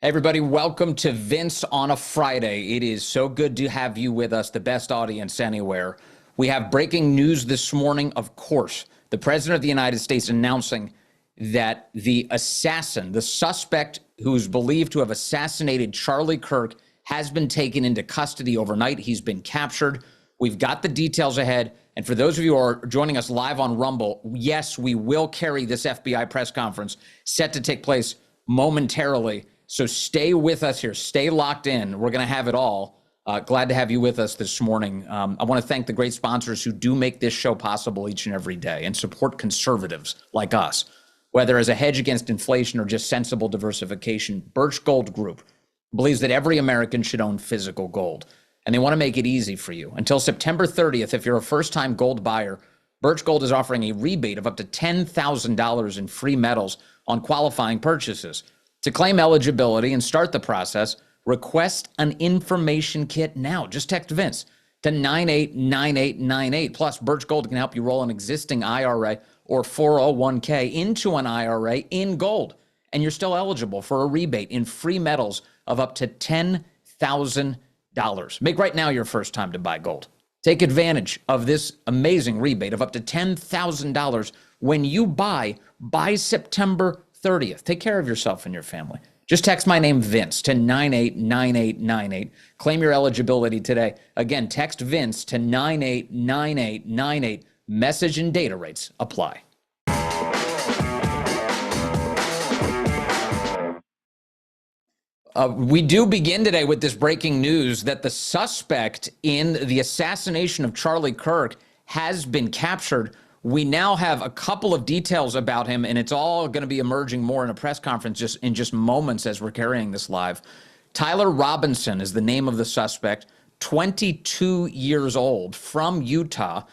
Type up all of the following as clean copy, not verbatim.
Hey everybody, welcome to Vince on a Friday. It is so good to have you with us, the best audience anywhere. We have breaking news this morning, of course. The President of the United States announcing that the assassin, the suspect who's believed to have assassinated Charlie Kirk, has been taken into custody overnight. He's been captured. We've got the details ahead. And for those of you who are joining us live on Rumble, yes, we will carry this FBI press conference set to take place momentarily. So stay with us here. Stay locked in. We're going to have it all. Glad to have you with us this morning. I want to thank the great sponsors who do make this show possible each and every day and support conservatives like us, whether as a hedge against inflation or just sensible diversification. Birch Gold Group believes that every American should own physical gold, and they want to make it easy for you. Until September 30th, if you're a first-time gold buyer, Birch Gold is offering a rebate of up to $10,000 in free metals on qualifying purchases. To claim eligibility and start the process, request an information kit now. Just text Vince to 989898. Plus, Birch Gold can help you roll an existing IRA or 401k into an IRA in gold, and you're still eligible for a rebate in free metals of up to $10,000. Make right now your first time to buy gold. Take advantage of this amazing rebate of up to $10,000 when you buy by September 30th. Take care of yourself and your family. Just text my name, Vince, to 989898. Claim your eligibility today. Again, text Vince to 989898. Message and data rates apply. We do begin today with this breaking news that the suspect in the assassination of Charlie Kirk has been captured. We now have a couple of details about him, and it's all going to be emerging more in a press conference in just moments as we're carrying this live. Tyler Robinson is the name of the suspect, 22 years old, from Utah,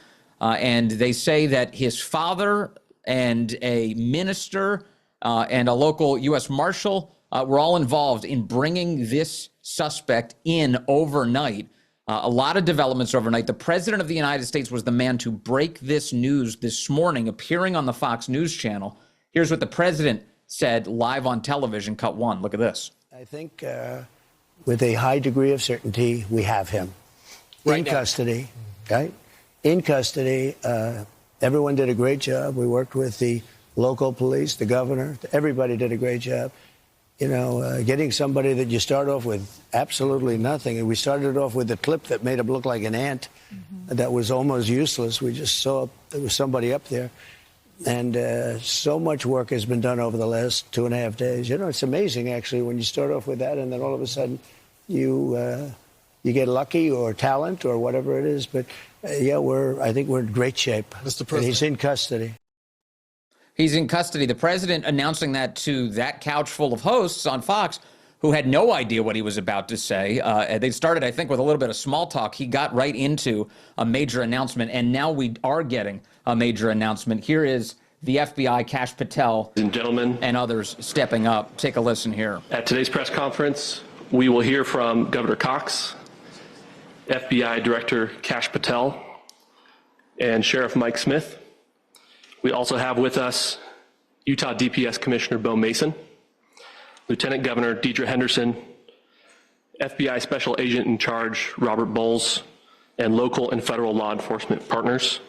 and they say that his father and a minister and a local U.S. Marshal were all involved in bringing this suspect in overnight. A lot of developments overnight. The President of the United States was the man to break this news this morning, appearing on the Fox News channel. Here's what the President said live on television, cut one. Look at this. I think with a high degree of certainty, we have him in custody. Right? In custody. Everyone did a great job. We worked with the local police, the governor. Everybody did a great job. You know, getting somebody that you start off with absolutely nothing. And we started off with a clip that made him look like an ant that was almost useless. We just saw there was somebody up there. And so much work has been done over the last 2.5 days. You know, it's amazing, actually, when you start off with that and then all of a sudden you get lucky or talent or whatever it is. But, yeah, I think we're in great shape. Mr. President. And he's in custody. He's in custody. The president announcing that to that couch full of hosts on Fox who had no idea what he was about to say. They started, I think, with a little bit of small talk. He got right into a major announcement, and now we are getting a major announcement. Here is the FBI, Kash Patel, and gentlemen, and others stepping up. Take a listen here. At today's press conference, we will hear from Governor Cox, FBI Director Kash Patel, and Sheriff Mike Smith. We also have with us Utah DPS Commissioner Bo Mason, Lieutenant Governor Deidre Henderson, FBI Special Agent in Charge Robert Bowles, and local and federal law enforcement partners.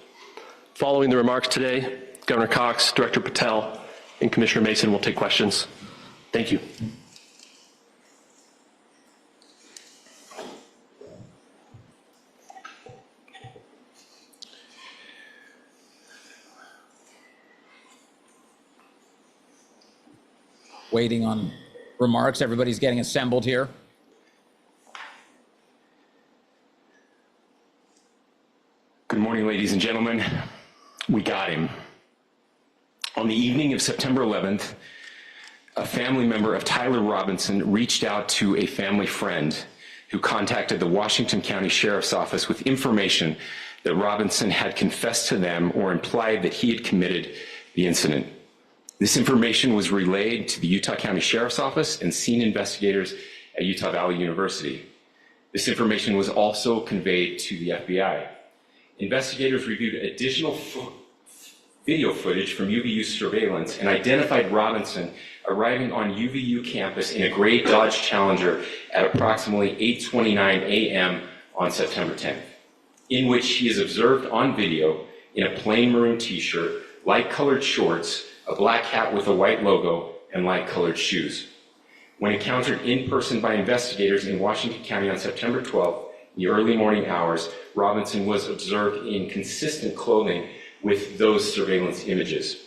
Following the remarks today, Governor Cox, Director Patel, and Commissioner Mason will take questions. Thank you. Waiting on remarks. Everybody's getting assembled here. Good morning, ladies and gentlemen. We got him. On the evening of September 11th, a family member of Tyler Robinson reached out to a family friend who contacted the Washington County Sheriff's Office with information that Robinson had confessed to them or implied that he had committed the incident. This information was relayed to the Utah County Sheriff's Office and scene investigators at Utah Valley University. This information was also conveyed to the FBI. Investigators reviewed additional video footage from UVU surveillance and identified Robinson arriving on UVU campus in a gray Dodge Challenger at approximately 8:29 a.m. on September 10th, in which he is observed on video in a plain maroon t-shirt, light-colored shorts, a black hat with a white logo, and light-colored shoes. When encountered in person by investigators in Washington County on September 12th, in the early morning hours, Robinson was observed in consistent clothing with those surveillance images.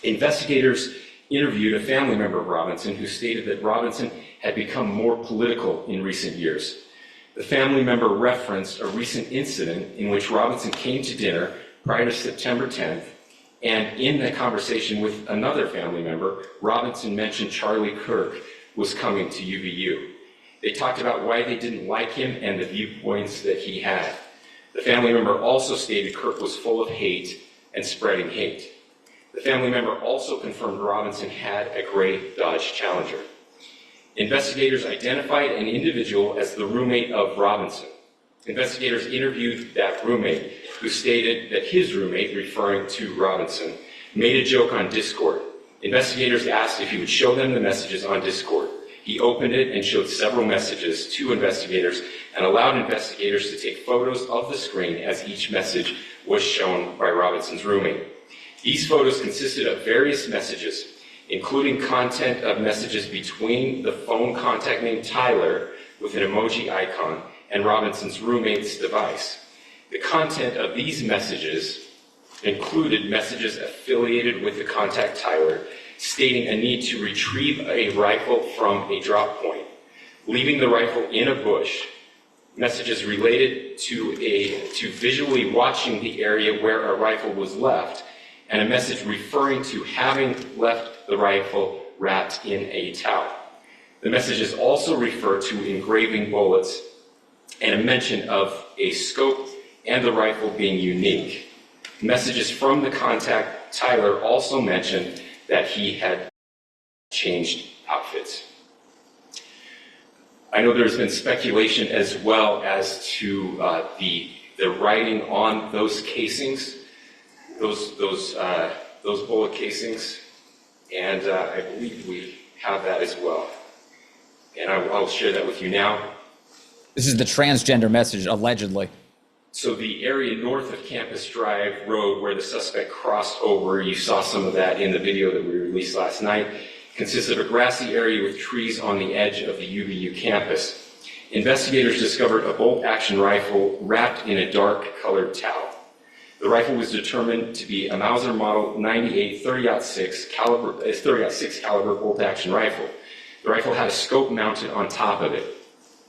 Investigators interviewed a family member of Robinson who stated that Robinson had become more political in recent years. The family member referenced a recent incident in which Robinson came to dinner prior to September 10th, and in the conversation with another family member, Robinson mentioned Charlie Kirk was coming to UVU. They talked about why they didn't like him and the viewpoints that he had. The family member also stated Kirk was full of hate and spreading hate. The family member also confirmed Robinson had a gray Dodge Challenger. Investigators identified an individual as the roommate of Robinson. Investigators interviewed that roommate, who stated that his roommate, referring to Robinson, made a joke on Discord. Investigators asked if he would show them the messages on Discord. He opened it and showed several messages to investigators and allowed investigators to take photos of the screen as each message was shown by Robinson's roommate. These photos consisted of various messages, including content of messages between the phone contact named Tyler with an emoji icon and Robinson's roommate's device. The content of these messages included messages affiliated with the contact Tyler, stating a need to retrieve a rifle from a drop point, leaving the rifle in a bush, messages related to visually watching the area where a rifle was left, and a message referring to having left the rifle wrapped in a towel. The messages also refer to engraving bullets and a mention of a scope and the rifle being unique. Messages from the contact Tyler also mentioned that he had changed outfits. I know there's been speculation as well as to the writing on those casings, those bullet casings, and I believe we have that as well. And I'll share that with you now. This is the transgender message, allegedly. So the area north of Campus Drive Road where the suspect crossed over, you saw some of that in the video that we released last night, consists of a grassy area with trees on the edge of the UVU campus. Investigators discovered a bolt-action rifle wrapped in a dark-colored towel. The rifle was determined to be a Mauser Model 98 30-06 caliber bolt-action rifle. The rifle had a scope mounted on top of it.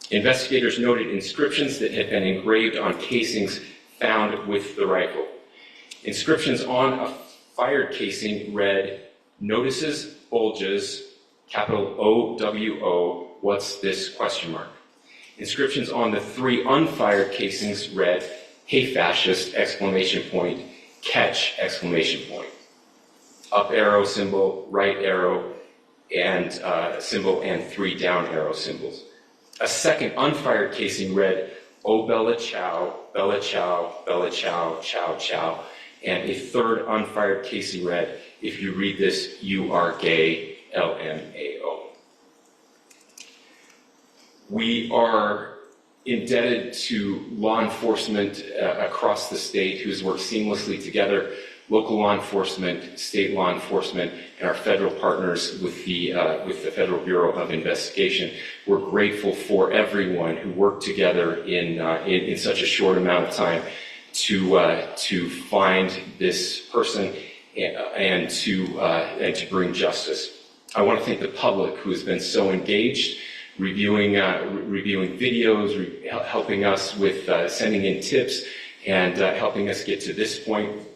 Investigators noted inscriptions that had been engraved on casings found with the rifle. Inscriptions on a fired casing read, "Notices, bulges, capital O-W-O, what's this, ? Inscriptions on the 3 unfired casings read, "Hey fascist, !" catch, ! Up arrow symbol, right arrow, and symbol, and 3 down arrow symbols. A second unfired casing read, "Oh Bella Chow, Bella Chow, Bella Chow, Chow Chow," and a third unfired casing read, "If you read this, you are gay, LMAO." We are indebted to law enforcement across the state who's worked seamlessly together, local law enforcement, state law enforcement, and our federal partners with the Federal Bureau of Investigation. We're grateful for everyone who worked together in such a short amount of time to find this person and to bring justice. I want to thank the public who has been so engaged, reviewing videos, helping us with sending in tips, and helping us get to this point.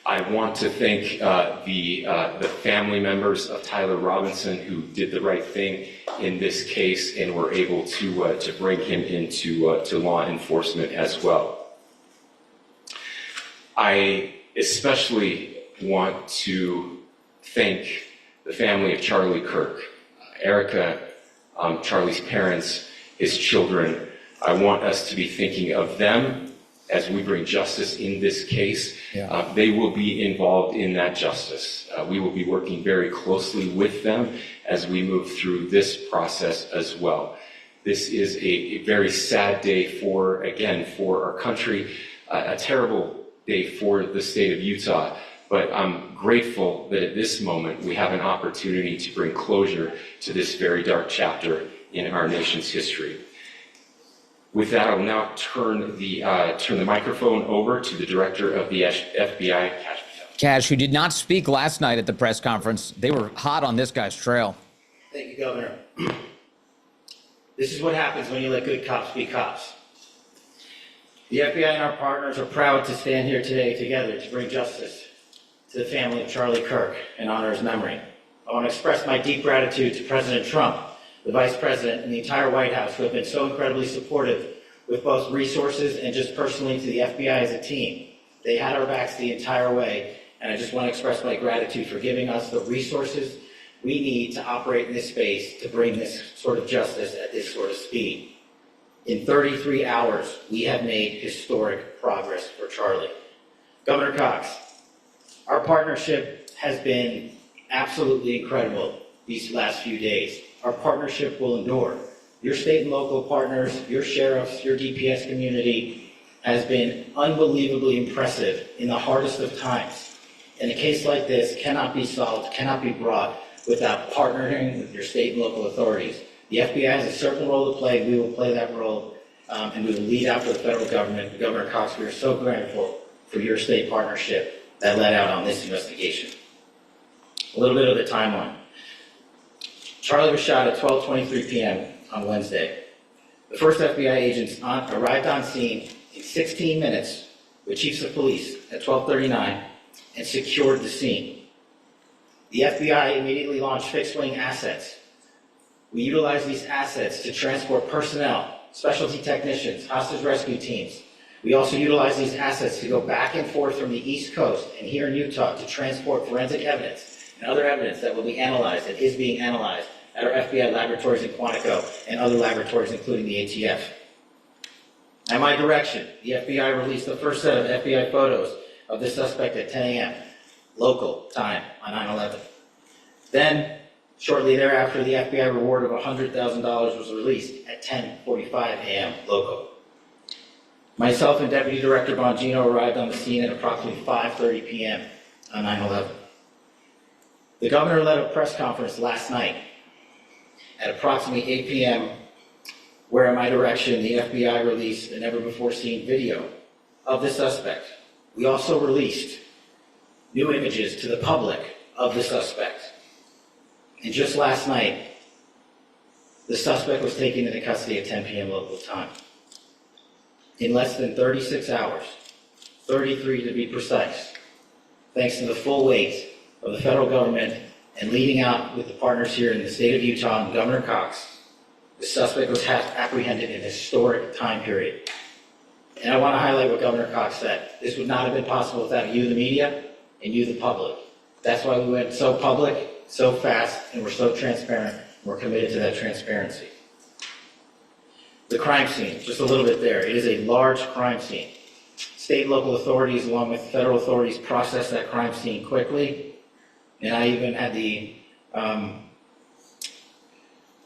I want to thank the family members of Tyler Robinson who did the right thing in this case and were able to bring him into to law enforcement as well. I especially want to thank the family of Charlie Kirk, Erica, Charlie's parents, his children. I want us to be thinking of them as we bring justice in this case. Yeah. They will be involved in that justice. We will be working very closely with them as we move through this process as well. This is a very sad day for our country, a terrible day for the state of Utah. But I'm grateful that at this moment we have an opportunity to bring closure to this very dark chapter in our nation's history. With that, I'll now turn the microphone over to the director of the FBI, Cash Patel. Cash, who did not speak last night at the press conference, they were hot on this guy's trail. Thank you, Governor. This is what happens when you let good cops be cops. The FBI and our partners are proud to stand here today together to bring justice to the family of Charlie Kirk and honor his memory. I want to express my deep gratitude to President Trump, the Vice President, and the entire White House who have been so incredibly supportive with both resources and just personally to the FBI as a team. They had our backs the entire way, and I just want to express my gratitude for giving us the resources we need to operate in this space to bring this sort of justice at this sort of speed. In 33 hours, we have made historic progress for Charlie. Governor Cox, our partnership has been absolutely incredible these last few days. Our partnership will endure. Your state and local partners, your sheriffs, your DPS community has been unbelievably impressive in the hardest of times. And a case like this cannot be solved, cannot be brought without partnering with your state and local authorities. The FBI has a certain role to play. We will play that role, and we will lead out for the federal government. Governor Cox, we are so grateful for your state partnership that led out on this investigation. A little bit of the timeline. Charlie was shot at 12:23 p.m. on Wednesday. The first FBI agents arrived on scene in 16 minutes with chiefs of police at 12:39 and secured the scene. The FBI immediately launched fixed-wing assets. We utilized these assets to transport personnel, specialty technicians, hostage rescue teams. We also utilized these assets to go back and forth from the East Coast and here in Utah to transport forensic evidence and other evidence that will be analyzed and is being analyzed at our FBI laboratories in Quantico and other laboratories, including the ATF. At my direction, the FBI released the first set of FBI photos of the suspect at 10 a.m. local time on 9/11. Then, shortly thereafter, the FBI reward of $100,000 was released at 10:45 a.m. local. Myself and Deputy Director Bongino arrived on the scene at approximately 5:30 p.m. on 9/11. The governor led a press conference last night at approximately 8 p.m., where at my direction, the FBI released a never-before-seen video of the suspect. We also released new images to the public of the suspect. And just last night, the suspect was taken into custody at 10 p.m. local time. In less than 36 hours, 33 to be precise, thanks to the full weight of the federal government and leading out with the partners here in the state of Utah and Governor Cox, the suspect was apprehended in a historic time period. And I want to highlight what Governor Cox said. This would not have been possible without you, the media, and you, the public. That's why we went so public, so fast, and we're so transparent. We're committed to that transparency. The crime scene, just a little bit there. It is a large crime scene. State and local authorities, along with federal authorities, processed that crime scene quickly. And I even had the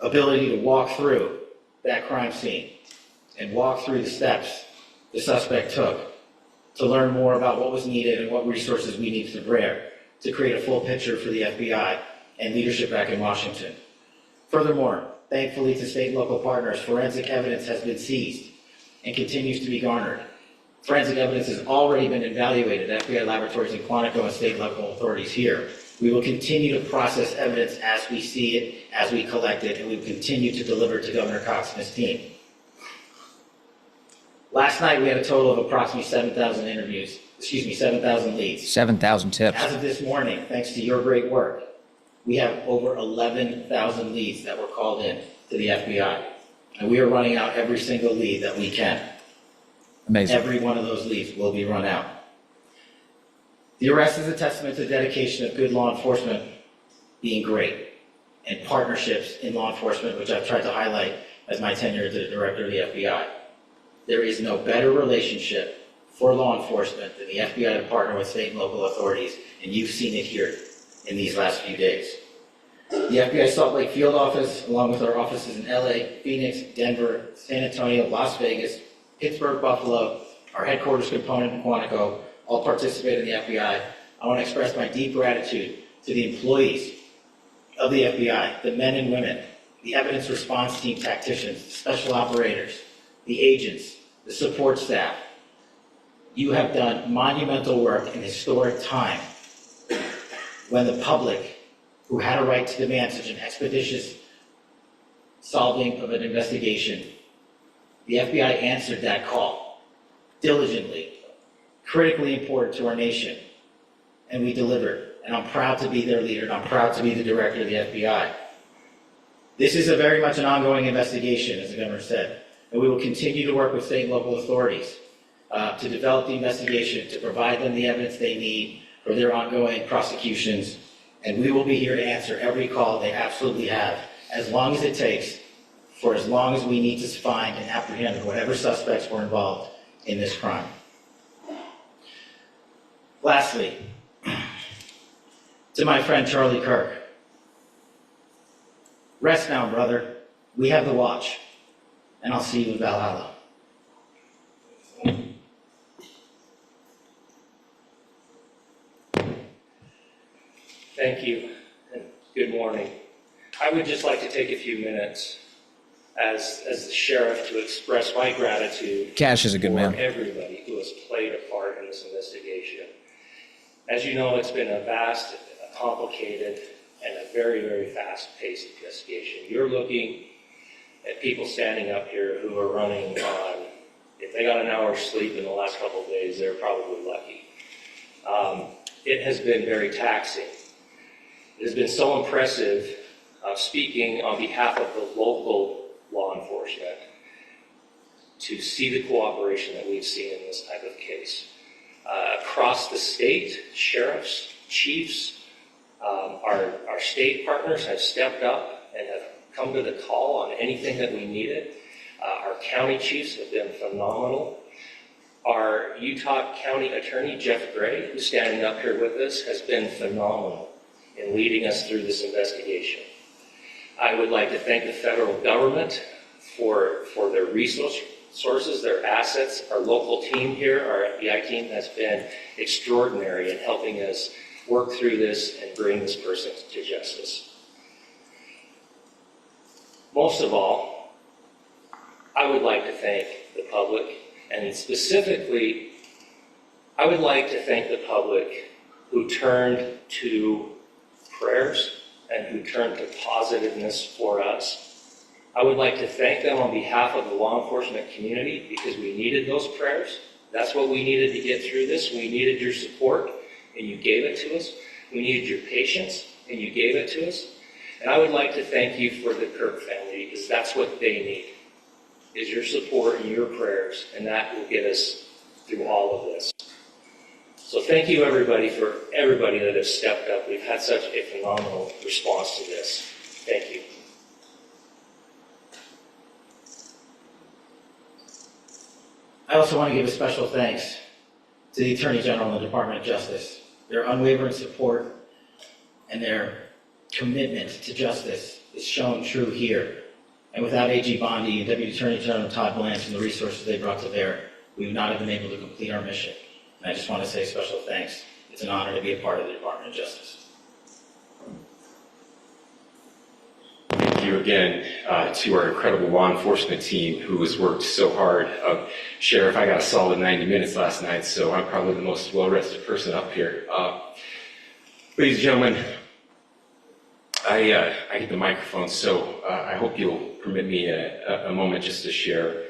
ability to walk through that crime scene and walk through the steps the suspect took to learn more about what was needed and what resources we needed to bear to create a full picture for the FBI and leadership back in Washington. Furthermore, thankfully to state and local partners, forensic evidence has been seized and continues to be garnered. Forensic evidence has already been evaluated at FBI laboratories in Quantico and state and local authorities here. We will continue to process evidence as we see it, as we collect it, and we will continue to deliver to Governor Cox and his team. Last night, we had a total of approximately 7,000 leads. 7,000 tips. As of this morning, thanks to your great work, we have over 11,000 leads that were called in to the FBI. And we are running out every single lead that we can. Amazing. Every one of those leads will be run out. The arrest is a testament to the dedication of good law enforcement being great and partnerships in law enforcement, which I've tried to highlight as my tenure as the director of the FBI. There is no better relationship for law enforcement than the FBI to partner with state and local authorities, and you've seen it here in these last few days. The FBI Salt Lake field office, along with our offices in LA, Phoenix, Denver, San Antonio, Las Vegas, Pittsburgh, Buffalo, our headquarters component in Quantico, all participate in the FBI. I want to express my deep gratitude to the employees of the FBI, the men and women, the evidence response team tacticians, the special operators, the agents, the support staff. You have done monumental work in historic time when the public, who had a right to demand such an expeditious solving of an investigation, the FBI answered that call diligently, critically important to our nation, and we delivered. And I'm proud to be their leader, and I'm proud to be the director of the FBI. This is a very much an ongoing investigation, as the governor said, and we will continue to work with state and local authorities to develop the investigation, to provide them the evidence they need for their ongoing prosecutions, and we will be here to answer every call they absolutely have, as long as it takes, for as long as we need to find and apprehend whatever suspects were involved in this crime. Lastly, to my friend Charlie Kirk, rest now, brother. We have the watch, and I'll see you in Valhalla. Thank you, and good morning. I would just like to take a few minutes as the sheriff to express my gratitude Cash is a good man. for everybody who has played a part in this investigation. As you know, it's been a vast, complicated, and a very, very fast-paced investigation. You're looking at people standing up here who are running on, if they got an hour's sleep in the last couple of days, they're probably lucky. It has been very taxing. It has been so impressive, speaking on behalf of the local law enforcement, to see the cooperation that we've seen in this type of case. Across the state, sheriffs, chiefs, our state partners have stepped up and have come to the call on anything that we needed. Our county chiefs have been phenomenal. Our Utah County Attorney, Jeff Gray, who's standing up here with us, has been phenomenal in leading us through this investigation. I would like to thank the federal government for their resources, their assets. Our local team here, our FBI team, has been extraordinary in helping us work through this and bring this person to justice. Most of all, I would like to thank the public, and specifically, I would like to thank the public who turned to prayers and who turned to positiveness for us. I would like to thank them on behalf of the law enforcement community, because we needed those prayers. That's what we needed to get through this. We needed your support, and you gave it to us. We needed your patience, and you gave it to us. And I would like to thank you for the Kirk family, because that's what they need, is your support and your prayers, and that will get us through all of this. So thank you, everybody, for everybody that has stepped up. We've had such a phenomenal response to this. Thank you. I also want to give a special thanks to the Attorney General and the Department of Justice. Their unwavering support and their commitment to justice is shown true here. And without AG Bondi and Deputy Attorney General Todd Blanche and the resources they brought to bear, we would not have been able to complete our mission. And I just want to say special thanks. It's an honor to be a part of the Department of Justice. Thank you again to our incredible law enforcement team who has worked so hard. Sheriff, I got a solid 90 minutes last night, so I'm probably the most well-rested person up here. Ladies and gentlemen, I get the microphone, so I hope you'll permit me a moment just to share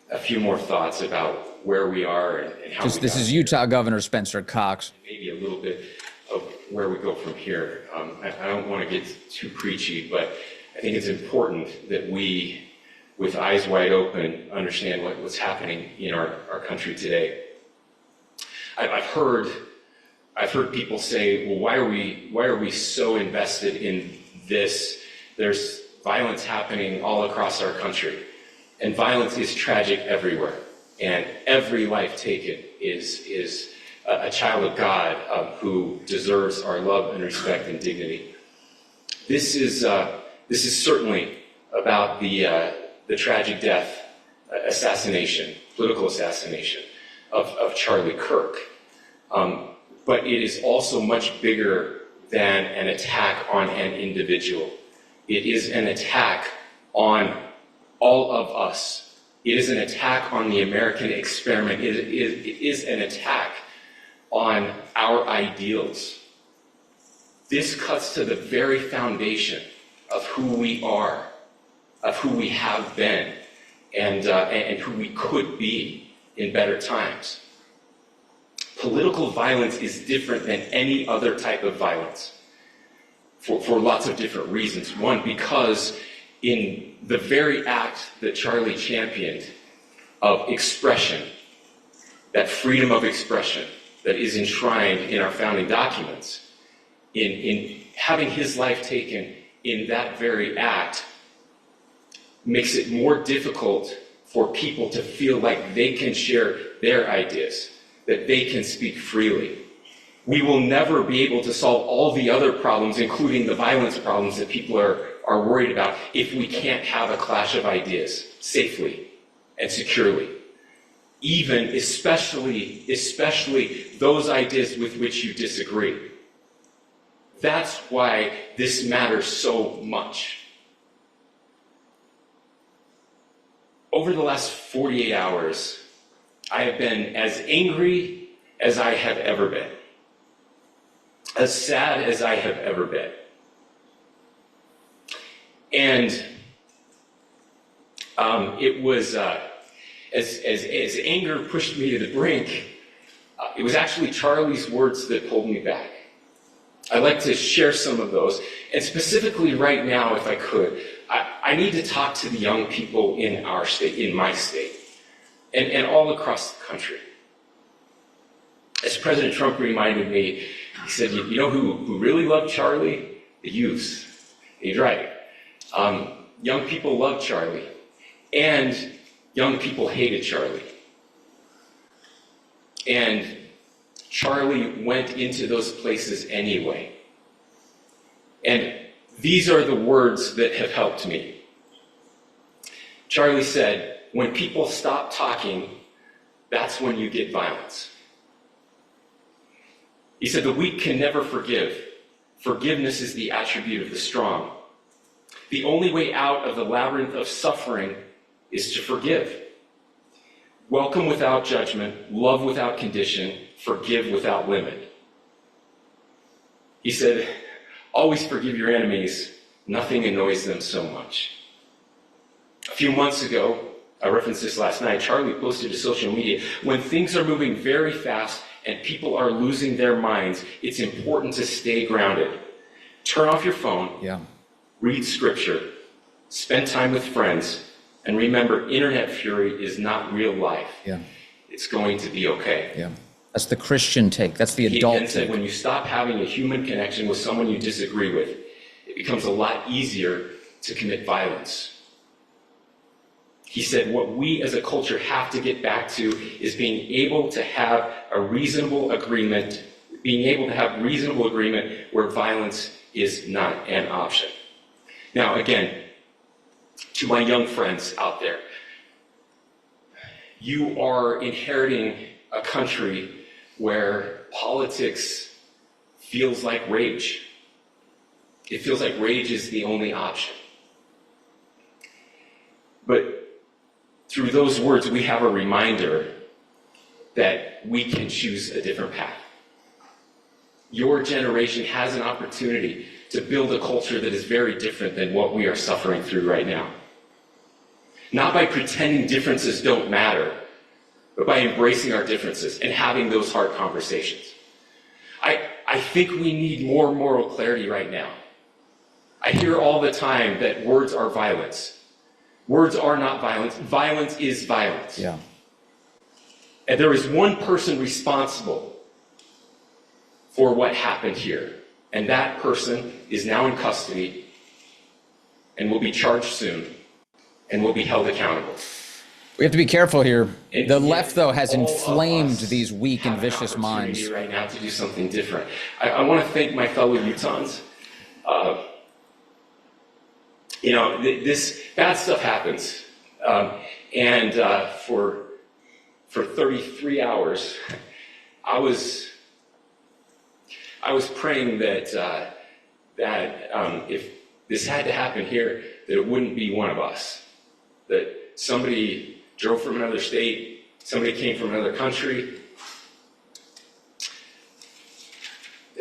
a few more thoughts about where we are and how This is Utah Governor Spencer Cox. Maybe a little bit of where we go from here. I don't want to get too preachy, but I think it's important that we, with eyes wide open, understand what's happening in our country today. I've heard people say, well, why are we so invested in this? There's violence happening all across our country, and violence is tragic everywhere. and every life taken is a child of God who deserves our love and respect and dignity. This is certainly about the tragic death, assassination, political assassination of Charlie Kirk. But it is also much bigger than an attack on an individual. It is an attack on all of us. It is an attack on the American experiment. It is an attack on our ideals. This cuts to the very foundation of who we are, of who we have been, and who we could be in better times. Political violence is different than any other type of violence for lots of different reasons. One, because in the very act that Charlie championed of expression, that freedom of expression that is enshrined in our founding documents, in having his life taken in that very act, makes it more difficult for people to feel like they can share their ideas, that they can speak freely. We will never be able to solve all the other problems, including the violence problems that people are worried about, if we can't have a clash of ideas safely and securely. Even, especially those ideas with which you disagree. That's why this matters so much. Over the last 48 hours, I have been as angry as I have ever been, as sad as I have ever been. And it was, as anger pushed me to the brink, it was actually Charlie's words that pulled me back. I'd like to share some of those. And specifically right now, if I could, I need to talk to the young people in our state, in my state, and all across the country. As President Trump reminded me, he said, you know who really loved Charlie? The youths. He's right. Young people loved Charlie, and young people hated Charlie. And Charlie went into those places anyway. And these are the words that have helped me. Charlie said, when people stop talking, that's when you get violence. He said, the weak can never forgive. Forgiveness is the attribute of the strong. The only way out of the labyrinth of suffering is to forgive. Welcome without judgment, love without condition, forgive without limit. He said, always forgive your enemies. Nothing annoys them so much. A few months ago, I referenced this last night, Charlie posted to social media, when things are moving very fast and people are losing their minds, it's important to stay grounded. Turn off your phone, read scripture, spend time with friends, and remember, internet fury is not real life. It's going to be okay. That's the Christian take. That's the adult take. He then said, when you stop having a human connection with someone you disagree with, it becomes a lot easier to commit violence. He said, what we as a culture have to get back to is being able to have a reasonable agreement, where violence is not an option. Now, again, to my young friends out there, you are inheriting a country where politics feels like rage. It feels like rage is the only option. But through those words, we have a reminder that we can choose a different path. Your generation has an opportunity to build a culture that is very different than what we are suffering through right now. Not by pretending differences don't matter, but by embracing our differences and having those hard conversations. I think we need more moral clarity right now. I hear all the time that words are violence. Words are not violence. Violence is violence. And there is one person responsible for what happened here. And that person is now in custody and will be charged soon and will be held accountable. We have to be careful here. And The yet left, though, has all of inflamed us these weak and have an vicious opportunity minds. right now to do something different. I want to thank my fellow Utahns. This bad stuff happens. For 33 hours, I was praying that if this had to happen here, that it wouldn't be one of us. That somebody drove from another state, somebody came from another country.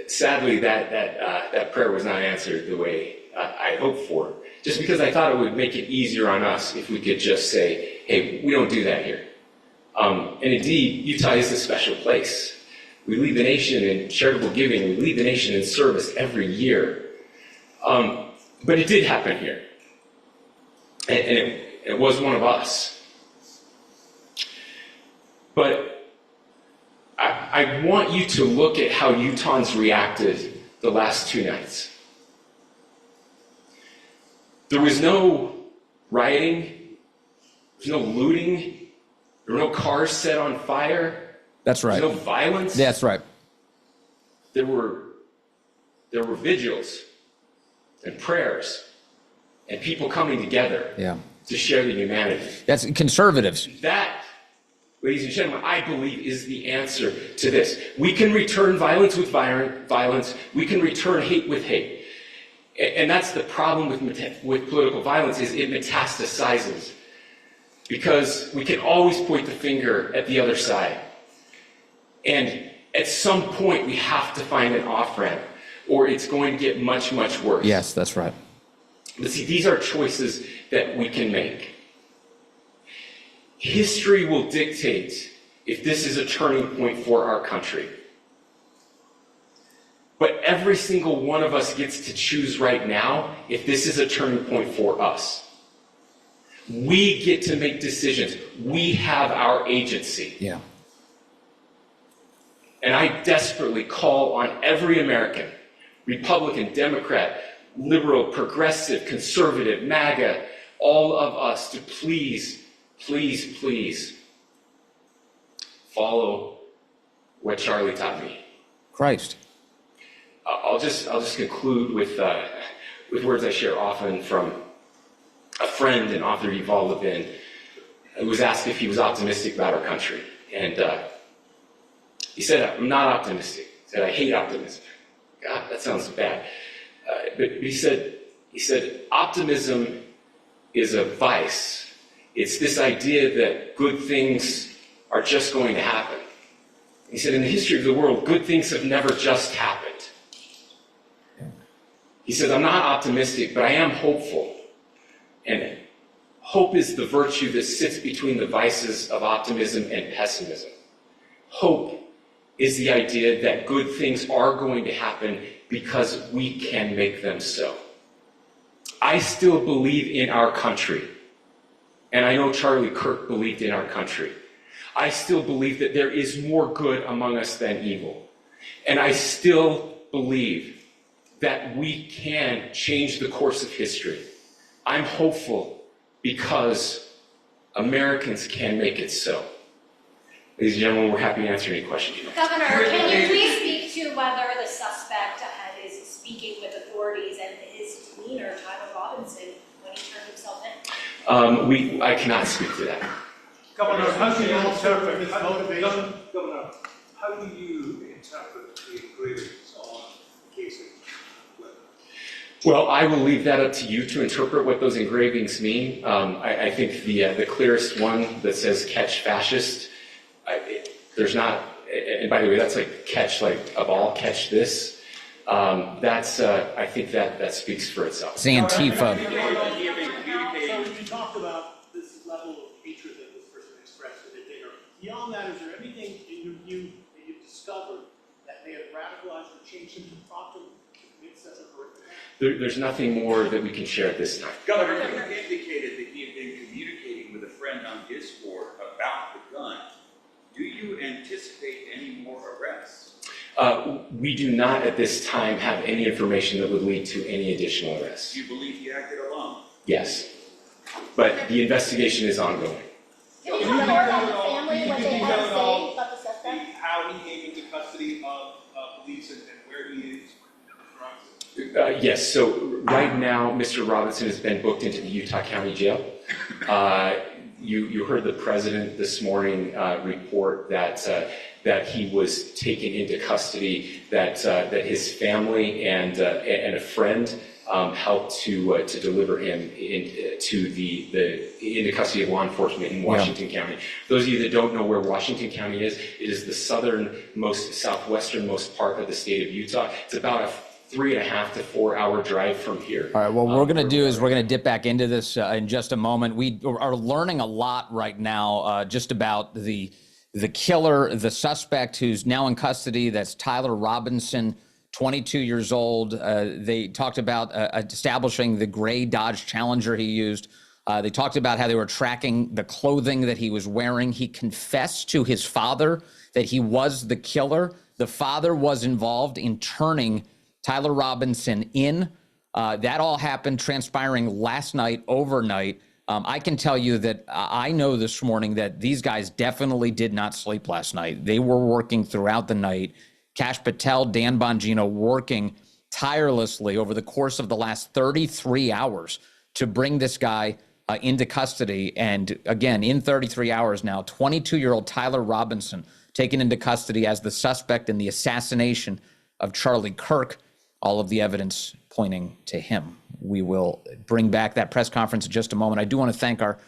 Sadly, that prayer was not answered the way I hoped for. Just because I thought it would make it easier on us if we could just say, hey, we don't do that here. And indeed, Utah is a special place. We lead the nation in charitable giving. We lead the nation in service every year. But it did happen here. And it was one of us. But I want you to look at how Utahns reacted the last 2 nights. There was no rioting. There was no looting. There were no cars set on fire. That's right. There was no violence. That's right. There were vigils and prayers and people coming together to share the humanity. That's conservatives. That, ladies and gentlemen, I believe is the answer to this. We can return violence with violence. We can return hate with hate. And that's the problem with political violence, is it metastasizes. Because we can always point the finger at the other side. And at some point, we have to find an off-ramp, or it's going to get much, much worse. Yes, that's right. But see, these are choices that we can make. History will dictate if this is a turning point for our country. But every single one of us gets to choose right now if this is a turning point for us. We get to make decisions. We have our agency. Yeah. And I desperately call on every American, Republican, Democrat, liberal, progressive, conservative, MAGA, all of us to please, please, please follow what Charlie taught me. Christ. I'll just conclude with words I share often from a friend and author, Yuval Levin, who was asked if he was optimistic about our country. And he said, I'm not optimistic. He said, I hate optimism. God, that sounds bad. But he said, optimism is a vice. It's this idea that good things are just going to happen. He said, in the history of the world, good things have never just happened. He said, I'm not optimistic, but I am hopeful. And hope is the virtue that sits between the vices of optimism and pessimism. Hope is the idea that good things are going to happen because we can make them so. I still believe in our country. And I know Charlie Kirk believed in our country. I still believe that there is more good among us than evil. And I still believe that we can change the course of history. I'm hopeful because Americans can make it so. Ladies and gentlemen, we're happy to answer any questions you have. Governor, can you please speak to whether the suspect is speaking with authorities and his demeanor, Tyler Robinson, when he turned himself in? I cannot speak to that. Governor, how do you interpret this motivation? Governor, how do you interpret the engravings on the case of Well, I will leave that up to you to interpret what those engravings mean. I think the clearest one that says "catch fascist," there's not, and by the way, that's like catch like a ball, catch this. I think that speaks for itself. It's Antifa. So you talked about this level of hatred that this person expressed at a dinner. Beyond that, is there anything in your view that you've discovered that may have radicalized or changed him to prompt him to commit such a horrific act? There's nothing more that we can share at this time. Governor, you indicated that he had been communicating with a friend on Discord about the gun. Do you anticipate any more arrests? We do not at this time have any information that would lead to any additional arrests. Do you believe he acted alone? Yes, but the investigation is ongoing. Can you talk more about the family, what they had to say about the suspect? How he came into custody of police and where he is? Yes, so right now, Mr. Robinson has been booked into the Utah County Jail. You heard the president this morning report that he was taken into custody, that his family and a friend helped to deliver him into custody of law enforcement in Washington County. Those of you that don't know where Washington County is, it is the southwesternmost part of the state of Utah. It's about a 3.5 to 4 hour drive from here. All right, what we're going to do is we're going to dip back into this in just a moment. We are learning a lot right now just about the killer, the suspect who's now in custody. That's Tyler Robinson, 22 years old. They talked about establishing the gray Dodge Challenger he used. They talked about how they were tracking the clothing that he was wearing. He confessed to his father that he was the killer. The father was involved in turning Tyler Robinson in. That all happened transpiring last night, overnight. I can tell you that I know this morning that these guys definitely did not sleep last night. They were working throughout the night. Kash Patel, Dan Bongino working tirelessly over the course of the last 33 hours to bring this guy into custody. And again, in 33 hours now, 22-year-old Tyler Robinson taken into custody as the suspect in the assassination of Charlie Kirk. All of the evidence pointing to him. We will bring back that press conference in just a moment. I do want to thank our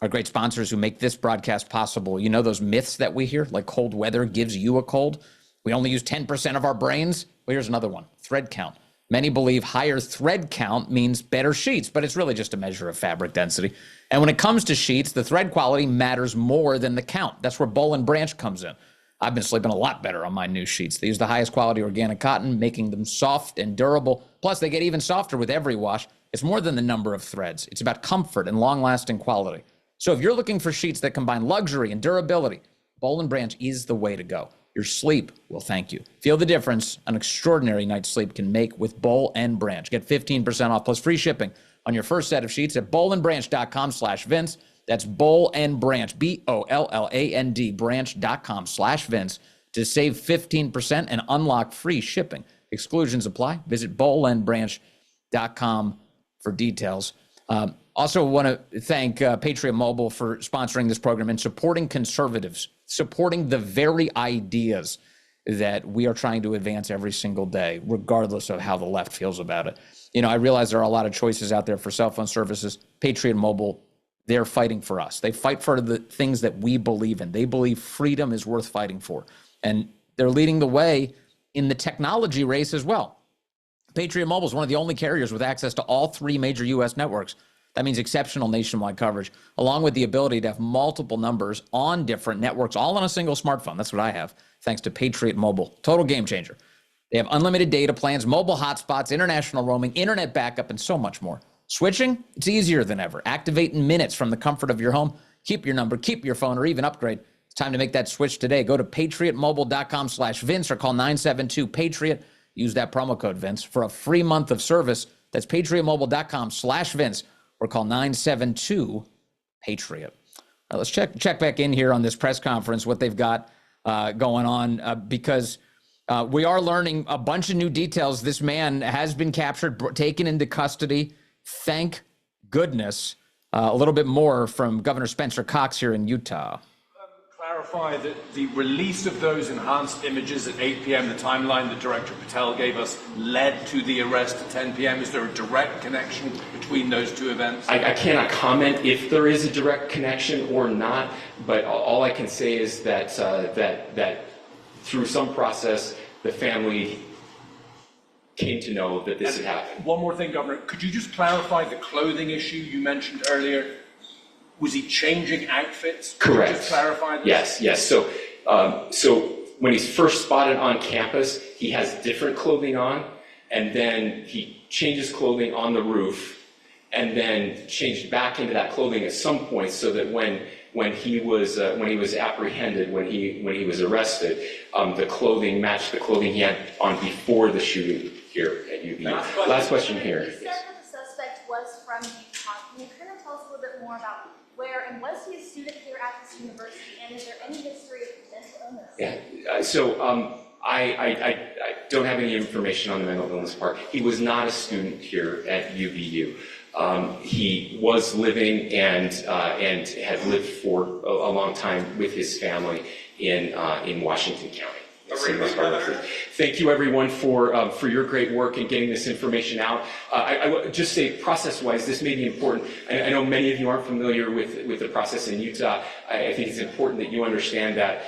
great sponsors who make this broadcast possible. You know those myths that we hear, like cold weather gives you a cold? We only use 10% of our brains? Well, here's another one, thread count. Many believe higher thread count means better sheets, but it's really just a measure of fabric density. And when it comes to sheets, the thread quality matters more than the count. That's where Boll & Branch comes in. I've been sleeping a lot better on my new sheets. They use the highest quality organic cotton, making them soft and durable. Plus, they get even softer with every wash. It's more than the number of threads. It's about comfort and long-lasting quality. So if you're looking for sheets that combine luxury and durability, Boll & Branch is the way to go. Your sleep will thank you. Feel the difference an extraordinary night's sleep can make with Boll & Branch. Get 15% off plus free shipping on your first set of sheets at bollandbranch.com/Vince. That's Boll & Branch, BOLLAND, branch.com/Vince to save 15% and unlock free shipping. Exclusions apply. Visit bollandbranch.com for details. Also want to thank Patriot Mobile for sponsoring this program and supporting conservatives, supporting the very ideas that we are trying to advance every single day, regardless of how the left feels about it. You know, I realize there are a lot of choices out there for cell phone services. Patriot Mobile, they're fighting for us. They fight for the things that we believe in. They believe freedom is worth fighting for. And they're leading the way in the technology race as well. Patriot Mobile is one of the only carriers with access to all 3 major U.S. networks. That means exceptional nationwide coverage, along with the ability to have multiple numbers on different networks, all on a single smartphone. That's what I have, thanks to Patriot Mobile. Total game changer. They have unlimited data plans, mobile hotspots, international roaming, internet backup, and so much more. Switching? It's easier than ever. Activate in minutes from the comfort of your home. Keep your number, keep your phone, or even upgrade. It's time to make that switch today. Go to patriotmobile.com/Vince or call 972-PATRIOT. Use that promo code Vince for a free month of service. That's patriotmobile.com/Vince or call 972-PATRIOT. Right, let's check back in here on this press conference, what they've got going on, because we are learning a bunch of new details. This man has been captured, taken into custody. Thank goodness. A little bit more from Governor Spencer Cox here in Utah. Clarify that the release of those enhanced images at 8 p.m., the timeline that Director Patel gave us, led to the arrest at 10 p.m. Is there a direct connection between those two events? I cannot comment if there is a direct connection or not, but all I can say is that that through some process, the family came to know that this had happened. One more thing, Governor. Could you just clarify the clothing issue you mentioned earlier? Was he changing outfits? Correct. Could you just clarify this? Yes. So when he's first spotted on campus, he has different clothing on, and then he changes clothing on the roof, and then changed back into that clothing at some point, so that when he was apprehended, when he was arrested, the clothing matched the clothing he had on before the shooting here at UVU. Last question here. You said that the suspect was from Utah. Can you kind of tell us a little bit more about where, and was he a student here at this university, and is there any history of mental illness? Yeah, I don't have any information on the mental illness part. He was not a student here at UVU. He was living and had lived for a long time with his family in Washington County. Thank you, everyone, for your great work in getting this information out. I would just say, process-wise, this may be important. I know many of you aren't familiar with the process in Utah. I think it's important that you understand that.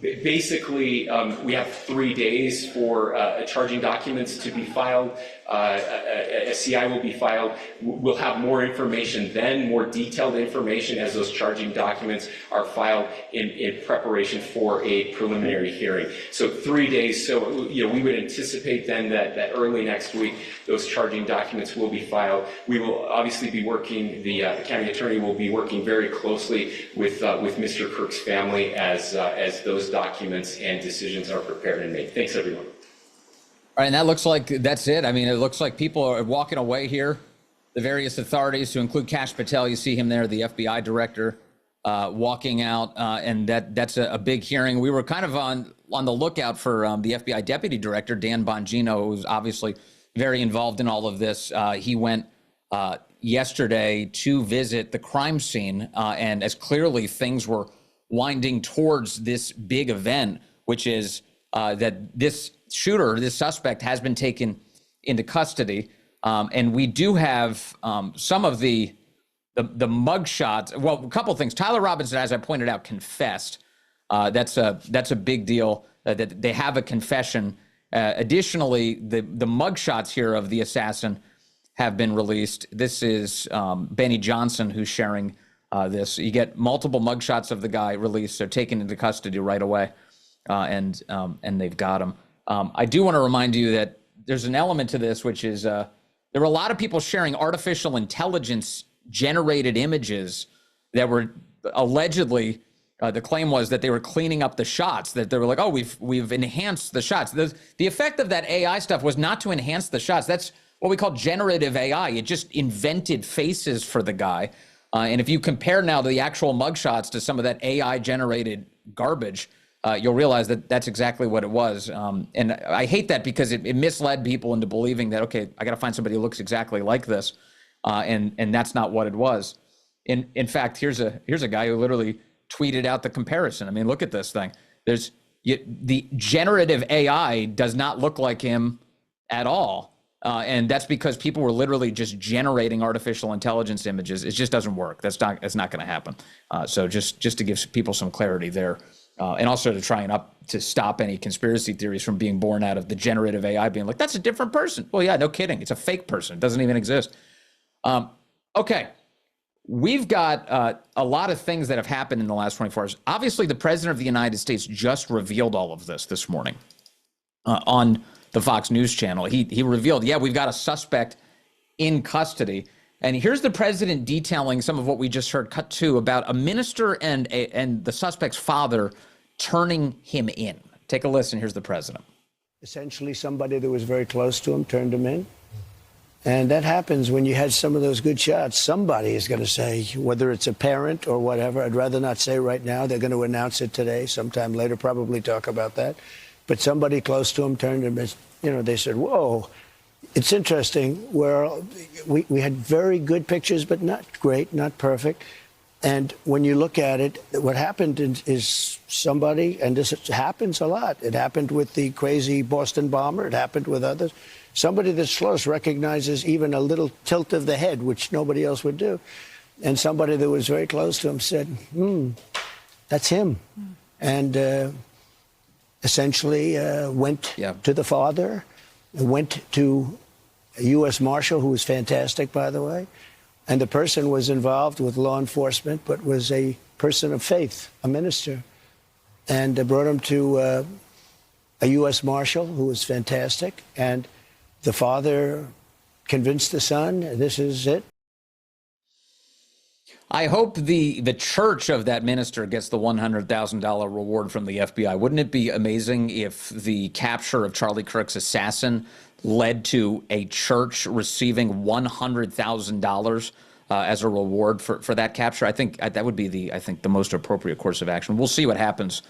Basically, we have 3 days for charging documents to be filed. A CI will be filed. We'll have more information then, more detailed information as those charging documents are filed in preparation for a preliminary hearing. So 3 days. So, we would anticipate then that early next week, those charging documents will be filed. We will obviously be working, the county attorney will be working very closely with Mr. Kirk's family as those documents and decisions are prepared and made. Thanks, everyone. All right, and that looks like that's it. I mean, it looks like people are walking away here. The various authorities, to include Kash Patel, you see him there, the FBI director, walking out, and that's a big hearing. We were kind of on the lookout for the FBI deputy director, Dan Bongino, who's obviously very involved in all of this. He went yesterday to visit the crime scene, and as clearly things were winding towards this big event, which is that this shooter, this suspect, has been taken into custody. And we do have some of the mug shots. Well, a couple things. Tyler Robinson, as I pointed out, confessed. That's a big deal that they have a confession. Additionally, the mug shots here of the assassin have been released. This is Benny Johnson who's sharing this. You get multiple mug shots of the guy released. They're taken into custody right away, and they've got him. I do want to remind you that there's an element to this, which is there were a lot of people sharing artificial intelligence generated images that were allegedly, the claim was that they were cleaning up the shots, that they were like, oh, we've enhanced the shots. The effect of that AI stuff was not to enhance the shots. That's what we call generative AI. It just invented faces for the guy. And if you compare now the actual mugshots to some of that AI generated garbage, you'll realize that that's exactly what it was. And I hate that because it misled people into believing that, okay, I got to find somebody who looks exactly like this. And that's not what it was. In fact, here's a guy who literally tweeted out the comparison. I mean, look at this thing. The generative AI does not look like him at all. And that's because people were literally just generating artificial intelligence images. It just doesn't work. It's not going to happen. So just to give people some clarity there. And also to try and to stop any conspiracy theories from being born out of the generative AI being like, that's a different person. Well, yeah, no kidding. It's a fake person. It doesn't even exist. Okay. We've got a lot of things that have happened in the last 24 hours. Obviously, the President of the United States just revealed all of this morning on the Fox News channel. He revealed, yeah, we've got a suspect in custody. And here's the president detailing some of what we just heard, cut to, about a minister and the suspect's father turning him in. Take a listen. Here's the president. Essentially, somebody that was very close to him turned him in. And that happens when you had some of those good shots. Somebody is going to say, whether it's a parent or whatever, I'd rather not say right now. They're going to announce it today, sometime later, probably talk about that. But somebody close to him turned him in. They said, whoa. It's interesting where we had very good pictures, but not great, not perfect. And when you look at it, what happened is somebody, and this happens a lot. It happened with the crazy Boston bomber. It happened with others. Somebody that's close recognizes even a little tilt of the head, which nobody else would do. And somebody that was very close to him said, that's him. And essentially went to the father, went to a U.S. Marshal, who was fantastic, by the way. And the person was involved with law enforcement, but was a person of faith, a minister. And brought him to a U.S. Marshal, who was fantastic. And the father convinced the son, this is it. I hope the church of that minister gets the $100,000 reward from the FBI. Wouldn't it be amazing if the capture of Charlie Kirk's assassin led to a church receiving $100,000 as a reward for that capture. I think that would be the most appropriate course of action. We'll see what happens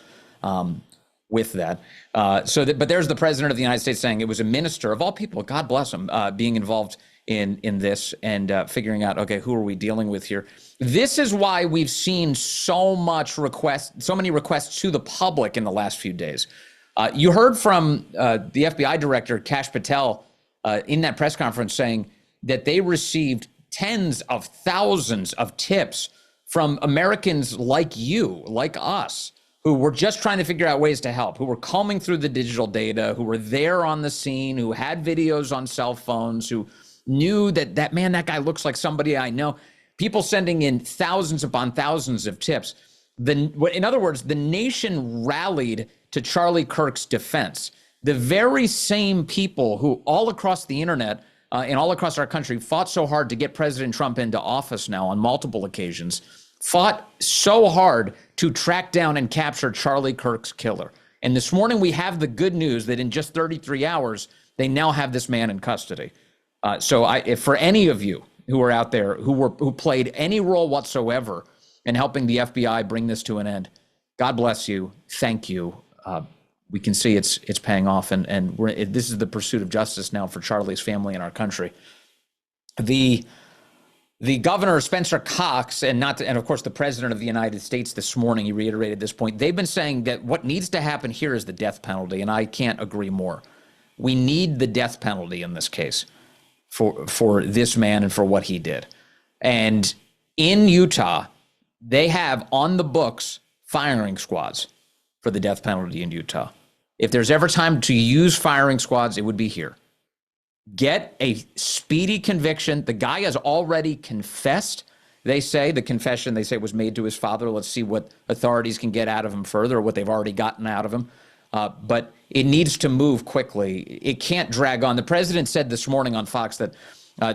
with that. But there's the president of the United States saying it was a minister of all people, God bless him, being involved in this and figuring out, okay, who are we dealing with here? This is why we've seen so many requests to the public in the last few days. You heard from the FBI director, Kash Patel, in that press conference saying that they received tens of thousands of tips from Americans like you, like us, who were just trying to figure out ways to help, who were combing through the digital data, who were there on the scene, who had videos on cell phones, who knew that guy looks like somebody I know. People sending in thousands upon thousands of tips. In other words, the nation rallied to Charlie Kirk's defense. The very same people who all across the internet and all across our country fought so hard to get President Trump into office now on multiple occasions, fought so hard to track down and capture Charlie Kirk's killer. And this morning we have the good news that in just 33 hours, they now have this man in custody. If for any of you who are out there who played any role whatsoever in helping the FBI bring this to an end, God bless you. Thank you. We can see it's paying off, and this is the pursuit of justice now for Charlie's family and our country. The governor, Spencer Cox, and of course the president of the United States this morning, he reiterated this point. They've been saying that what needs to happen here is the death penalty, and I can't agree more. We need the death penalty in this case for this man and for what he did. And in Utah, they have on the books firing squads for the death penalty in Utah. If there's ever time to use firing squads, it would be here. Get a speedy conviction. The guy has already confessed. They say the confession was made to his father. Let's see what authorities can get out of him further, or what they've already gotten out of him. But it needs to move quickly. It can't drag on. The president said this morning on Fox that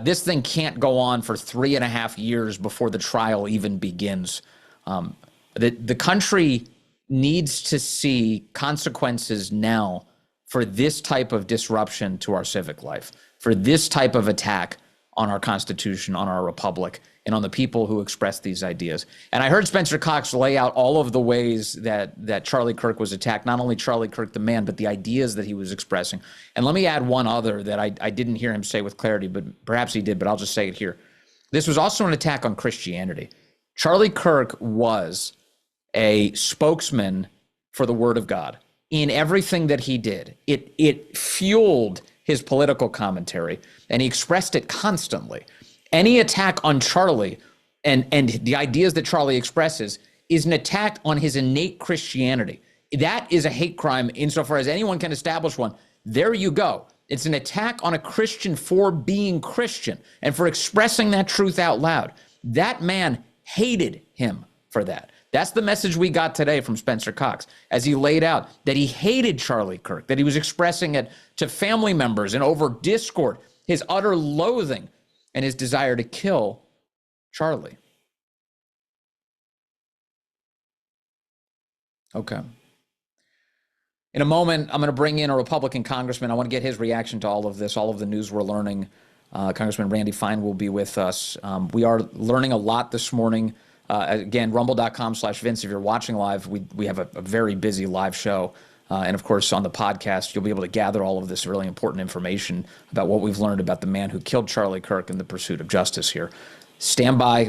this thing can't go on for 3.5 years before the trial even begins. The country needs to see consequences now for this type of disruption to our civic life, for this type of attack on our Constitution, on our republic, and on the people who express these ideas. And I heard Spencer Cox lay out all of the ways that Charlie Kirk was attacked, not only Charlie Kirk the man, but the ideas that he was expressing. And let me add one other that I didn't hear him say with clarity, but perhaps he did, but I'll just say it here. This was also an attack on Christianity. Charlie Kirk was a spokesman for the Word of God in everything that he did. It fueled his political commentary, and he expressed it constantly. Any attack on Charlie and the ideas that Charlie expresses is an attack on his innate Christianity. That is a hate crime insofar as anyone can establish one. There you go. It's an attack on a Christian for being Christian and for expressing that truth out loud. That man hated him for that. That's the message we got today from Spencer Cox as he laid out that he hated Charlie Kirk, that he was expressing it to family members and over Discord, his utter loathing and his desire to kill Charlie. Okay. In a moment, I'm going to bring in a Republican congressman. I want to get his reaction to all of this, all of the news we're learning. Congressman Randy Fine will be with us. We are learning a lot this morning. Again, rumble.com/Vince. If you're watching live, we have a very busy live show. And of course, on the podcast, you'll be able to gather all of this really important information about what we've learned about the man who killed Charlie Kirk in the pursuit of justice here. Stand by.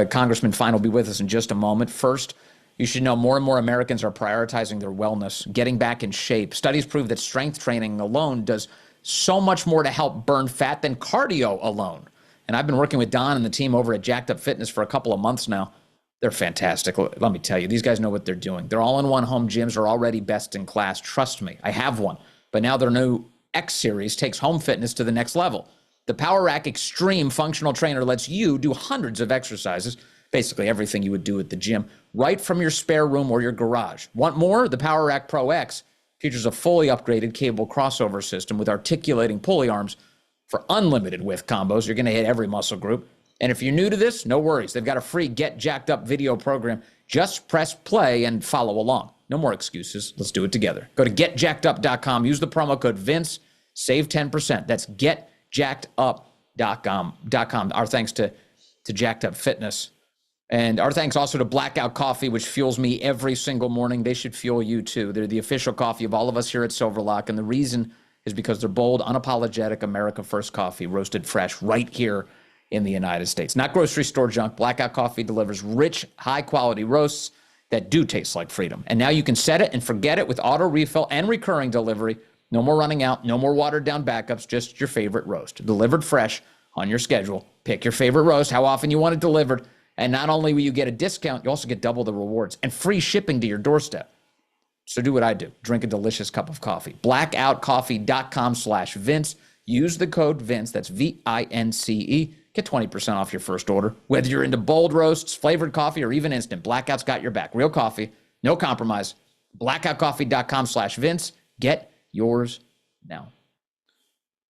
Congressman Fine will be with us in just a moment. First, you should know more and more Americans are prioritizing their wellness, getting back in shape. Studies prove that strength training alone does so much more to help burn fat than cardio alone. And I've been working with Don and the team over at Jacked Up Fitness for a couple of months now. They're fantastic. Let me tell you, these guys know what they're doing. Their all-in-one home gyms are already best in class. Trust me, I have one. But now their new X Series takes home fitness to the next level. The Power Rack Extreme Functional Trainer lets you do hundreds of exercises, basically everything you would do at the gym, right from your spare room or your garage. Want more? The Power Rack Pro X features a fully upgraded cable crossover system with articulating pulley arms for unlimited width combos. You're going to hit every muscle group. And if you're new to this, no worries. They've got a free Get Jacked Up video program. Just press play and follow along. No more excuses. Let's do it together. Go to getjackedup.com. Use the promo code Vince. Save 10%. That's getjackedup.com. Our thanks to to Jacked Up Fitness. And our thanks also to Blackout Coffee, which fuels me every single morning. They should fuel you too. They're the official coffee of all of us here at Silverlock. And the reason is because they're bold, unapologetic, America First coffee, roasted fresh right here in the United States. Not grocery store junk. Blackout Coffee delivers rich, high-quality roasts that do taste like freedom. And now you can set it and forget it with auto refill and recurring delivery. No more running out, no more watered-down backups, just your favorite roast. Delivered fresh on your schedule. Pick your favorite roast, how often you want it delivered. And not only will you get a discount, you also get double the rewards and free shipping to your doorstep. So do what I do. Drink a delicious cup of coffee. Blackoutcoffee.com/Vince. Use the code Vince. That's VINCE. Get 20% off your first order. Whether you're into bold roasts, flavored coffee, or even instant, Blackout's got your back. Real coffee, no compromise. Blackoutcoffee.com/Vince. Get yours now.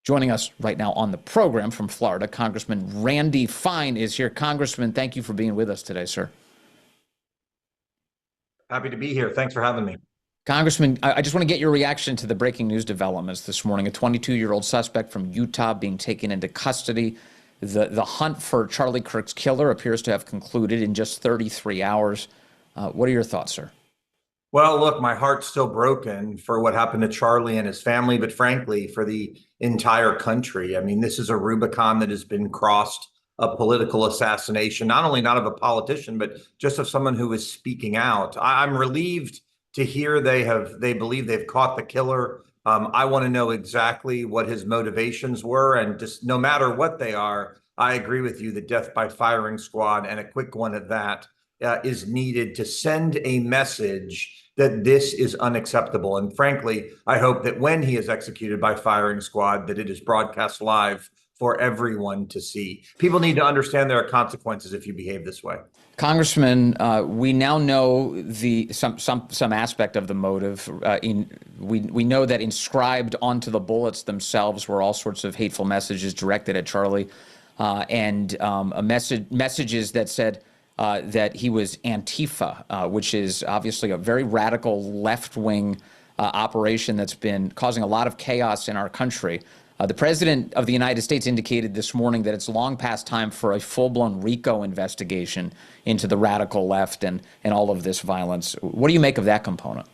Joining us right now on the program from Florida, Congressman Randy Fine is here. Congressman, thank you for being with us today, sir. Happy to be here. Thanks for having me. Congressman, I just want to get your reaction to the breaking news developments this morning. A 22-year-old suspect from Utah being taken into custody. The hunt for Charlie Kirk's killer appears to have concluded in just 33 hours. What are your thoughts, sir? Well, look, my heart's still broken for what happened to Charlie and his family, but frankly, for the entire country. I mean, this is a Rubicon that has been crossed, a political assassination, not only not of a politician, but just of someone who is speaking out. I'm relieved to hear they believe they've caught the killer. I want to know exactly what his motivations were, and just no matter what they are, I agree with you. The death by firing squad, and a quick one at that, is needed to send a message that this is unacceptable. And frankly, I hope that when he is executed by firing squad, that it is broadcast live for everyone to see. People need to understand there are consequences if you behave this way. Congressman, we now know some aspect of the motive. We know that inscribed onto the bullets themselves were all sorts of hateful messages directed at Charlie, and messages that said that he was Antifa, which is obviously a very radical left-wing operation that's been causing a lot of chaos in our country. The President of the United States indicated this morning that it's long past time for a full-blown RICO investigation into the radical left and all of this violence. What do you make of that component?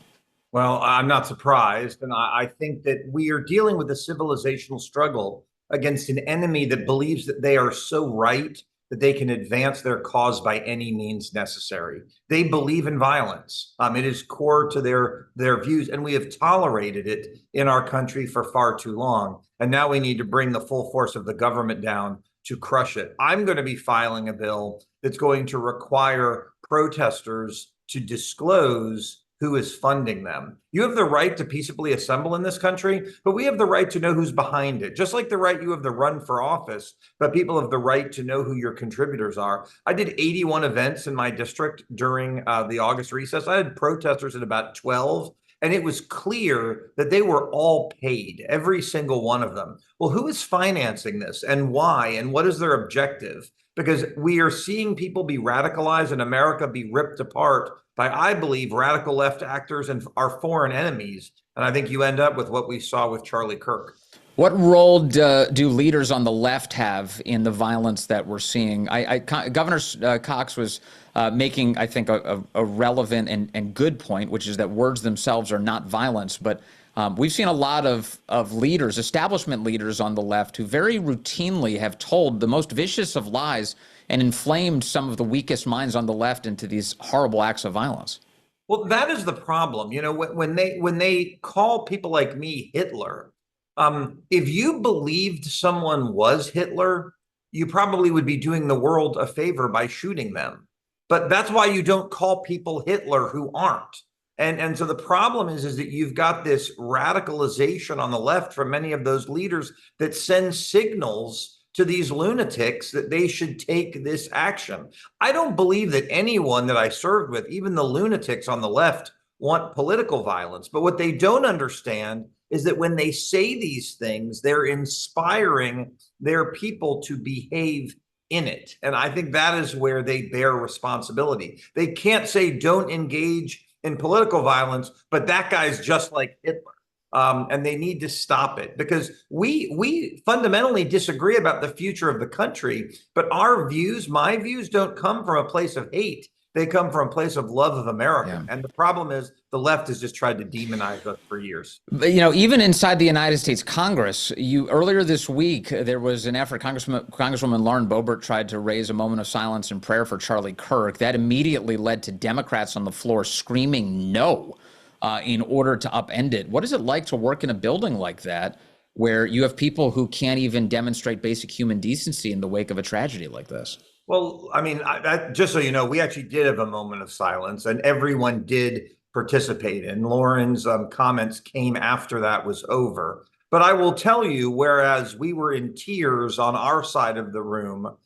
Well, I'm not surprised. And I think that we are dealing with a civilizational struggle against an enemy that believes that they are so right that they can advance their cause by any means necessary. They believe in violence. It is core to their views, and we have tolerated it in our country for far too long. And now we need to bring the full force of the government down to crush it. I'm going to be filing a bill that's going to require protesters to disclose who is funding them. You have the right to peaceably assemble in this country, but we have the right to know who's behind it. Just like the right you have to run for office, but people have the right to know who your contributors are. I did 81 events in my district during the August recess. I had protesters at about 12, and it was clear that they were all paid, every single one of them. Well, who is financing this and why, and what is their objective? Because we are seeing people be radicalized in America, be ripped apart by, I believe, radical left actors and our foreign enemies. And I think you end up with what we saw with Charlie Kirk. What role do leaders on the left have in the violence that we're seeing? Governor Cox was making, I think, a relevant and good point, which is that words themselves are not violence. But we've seen a lot of leaders, establishment leaders on the left, who very routinely have told the most vicious of lies and inflamed some of the weakest minds on the left into these horrible acts of violence. Well, that is the problem. You know, when they call people like me Hitler, if you believed someone was Hitler, you probably would be doing the world a favor by shooting them. But that's why you don't call people Hitler who aren't. And so the problem is that you've got this radicalization on the left from many of those leaders that send signals to these lunatics that they should take this action. I don't believe that anyone that I served with, even the lunatics on the left, want political violence. But what they don't understand is that when they say these things, they're inspiring their people to behave in it. And I think that is where they bear responsibility. They can't say don't engage in political violence, but that guy's just like Hitler. and they need to stop it, because we fundamentally disagree about the future of the country, but my views don't come from a place of hate. They come from a place of love of America. And the problem is the left has just tried to demonize us for years. But, even inside the United States Congress, earlier this week, there was an effort. Congresswoman Lauren Boebert tried to raise a moment of silence and prayer for Charlie Kirk. That immediately led to Democrats on the floor screaming no in order to upend it. What is it like to work in a building like that, where you have people who can't even demonstrate basic human decency in the wake of a tragedy like this? Well, I mean, just so you know, we actually did have a moment of silence, and everyone did participate. And Lauren's comments came after that was over. But I will tell you, whereas we were in tears on our side of the room,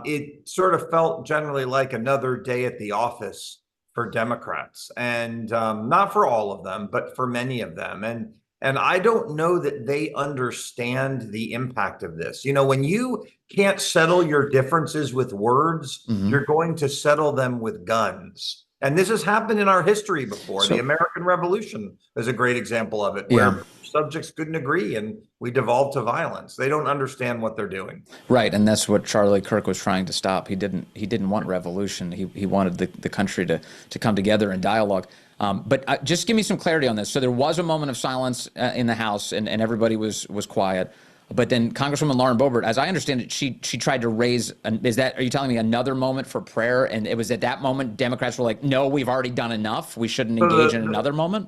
it sort of felt generally like another day at the office for Democrats, and not for all of them, but for many of them. And I don't know that they understand the impact of this. When you can't settle your differences with words, you're going to settle them with guns. And this has happened in our history before. The American Revolution is a great example of it, where subjects couldn't agree and we devolved to violence. They don't understand what they're doing. Right, and that's what Charlie Kirk was trying to stop. He didn't want revolution. He wanted the country to come together in dialogue. But just give me some clarity on this. So there was a moment of silence in the House, and everybody was quiet. But then Congresswoman Lauren Boebert, as I understand it, she tried to raise. Are you telling me another moment for prayer? And it was at that moment Democrats were like, "No, we've already done enough. We shouldn't engage in another moment."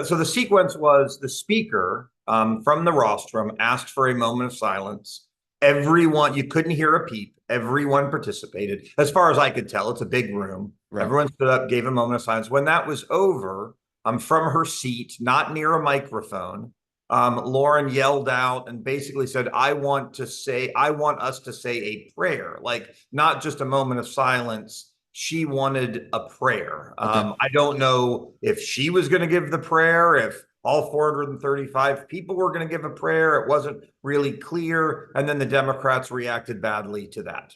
So the sequence was the speaker from the rostrum asked for a moment of silence. Everyone, you couldn't hear a peep. Everyone participated. As far as I could tell, it's a big room. Right. Everyone stood up, gave a moment of silence. When that was over, from her seat, not near a microphone, Lauren yelled out and basically said, I want us to say a prayer, like not just a moment of silence. She wanted a prayer. Okay. I don't know if she was going to give the prayer, if all 435 people were going to give a prayer. It wasn't really clear. And then the Democrats reacted badly to that.